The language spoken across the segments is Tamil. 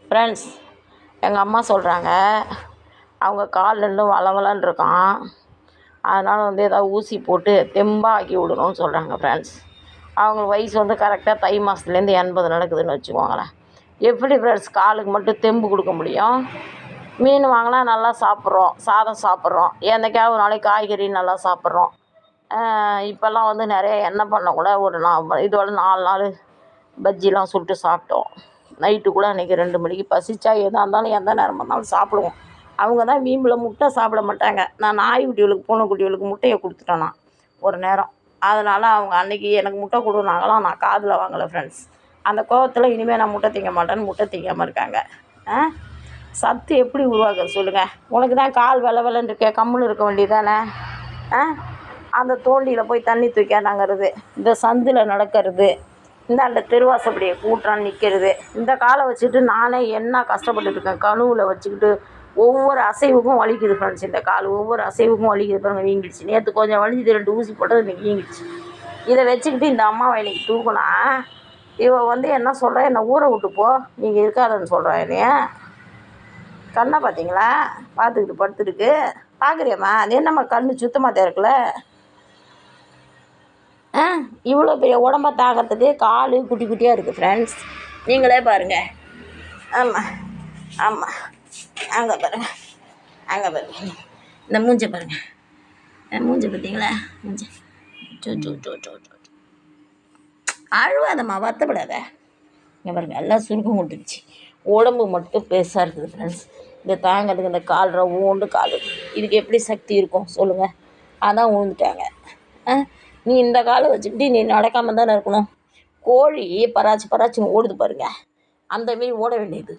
ஃப்ரெண்ட்ஸ், எங்கள் அம்மா சொல்கிறாங்க, அவங்க கால் ரெண்டும் வளவலன்னு இருக்கான், அதனால் வந்து ஏதாவது ஊசி போட்டு தெம்பாக ஆக்கி விடணும்னு சொல்கிறாங்க ஃப்ரெண்ட்ஸ். அவங்க வயசு வந்து கரெக்டாக தை மாதத்துலேருந்து 80 நடக்குதுன்னு வச்சுக்கோங்களேன். எப்படி ஃப்ரெண்ட்ஸ் காலுக்கு மட்டும் தெம்பு கொடுக்க முடியும்? மீன் வாங்கினா நல்லா சாப்பிட்றோம், சாதம் சாப்பிட்றோம், என்னைக்காவது ஒரு நாளைக்கு காய்கறி நல்லா சாப்பிட்றோம். இப்போல்லாம் வந்து நிறைய எண்ணெய் பண்ண கூட ஒரு இதோட 4 நாள் பஜ்ஜிலாம் சுட்டு சாப்பிட்டோம். நைட்டு கூட அன்றைக்கி 2 மணிக்கு பசிச்சா எதாக இருந்தாலும் எந்த நேரமாக இருந்தாலும் சாப்பிடுவோம். அவங்க தான் வீம்பில் முட்டை சாப்பிட மாட்டாங்க. நான் நாய்க்குட்டிகளுக்கு பூனைக்குட்டிகளுக்கு முட்டையை கொடுத்துட்டேன் நான் ஒரு நேரம். அதனால் அவங்க அன்றைக்கி எனக்கு முட்டை கொடுனாங்களாம், நான் காதில் வாங்கலை ஃப்ரெண்ட்ஸ். அந்த கோவத்தில் இனிமேல் நான் முட்டை திங்க மாட்டேன்னு முட்டை திங்காமல் இருக்காங்க. சத்து எப்படி உருவாக்குறது சொல்லுங்கள்? உனக்கு தான் கால் வெள்ளன்னு இருக்கே, கம்முன்னு இருக்க வேண்டியது தானே? அந்த தோண்டியில் போய் தண்ணி தூக்காண்டாங்கிறது, இந்த சந்தில் நடக்கிறது, இந்த தெருவாசப்படியை கூட்டுறான்னு நிற்கிறது, இந்த காலை வச்சுட்டு நானே என்ன கஷ்டப்பட்டுருக்கேன். கணுவில் வச்சுக்கிட்டு ஒவ்வொரு அசைவுக்கும் வலிக்குது ஃப்ரெண்ட்ஸ். இந்த கால் ஒவ்வொரு அசைவுக்கும் வலிக்குது பாருங்க, வீங்கிடுச்சு. நேற்று கொஞ்சம் வலிஞ்சுது, 2 ஊசி போட்டது இன்றைக்கி வீங்கிடுச்சு. இதை வச்சுக்கிட்டு இந்த அம்மாவை இன்னைக்கு தூக்குனா, இவ வந்து என்ன சொல்கிறா, என்னை ஊரை விட்டு போ, நீங்கள் இருக்காதுன்னு சொல்கிறா. என்னைய கண்ணை பார்த்தீங்களா, பார்த்துக்கிட்டு படுத்துருக்கு. பார்க்குறியம்மா, அது என்னம்மா கண்ணு சுத்தமாக திறக்கல? இவ்வளோ பெரிய உடம்ப தாக்கிறதுக்கு கால் குட்டி குட்டியாக இருக்குது ஃப்ரெண்ட்ஸ். நீங்களே பாருங்கள். ஆமாம் ஆமாம், அங்கே பாருங்கள், அங்கே பாருங்கள், இந்த மூஞ்சை பாருங்கள், மூஞ்சை பார்த்தீங்களா? மூஞ்சை அழுவாதம்மா, வருத்தப்படாத. இங்கே பாருங்கள், எல்லாம் சுருக்கம் கொண்டுருச்சு. உடம்பு மட்டும் பெருசாக இருக்குது ஃப்ரெண்ட்ஸ். இந்த தாங்கிறதுக்கு இந்த கால் ரவுண்டு கால், இதுக்கு எப்படி சக்தி இருக்கும் சொல்லுங்கள்? அதான் விழுந்துட்டாங்க. நீ இந்த காலை வச்சுக்கிட்டு நீ நடக்காமல் தானே இருக்கணும். கோழி பராச்சின்னு ஓடுது பாருங்கள், அந்தமாரி ஓட வேண்டியது.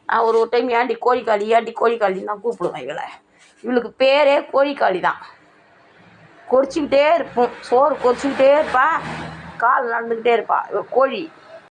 நான் ஒரு டைம் ஏண்டி கோழிக்காளின்னு தான் கூப்பிடுவேன் இவளை. இவளுக்கு பேரே கோழிக்காளி தான். கொறிச்சிக்கிட்டே இருப்போம், சோறு கொறிச்சிக்கிட்டே இருப்பா, கால் நடந்துக்கிட்டே இருப்பா இவள் கோழி.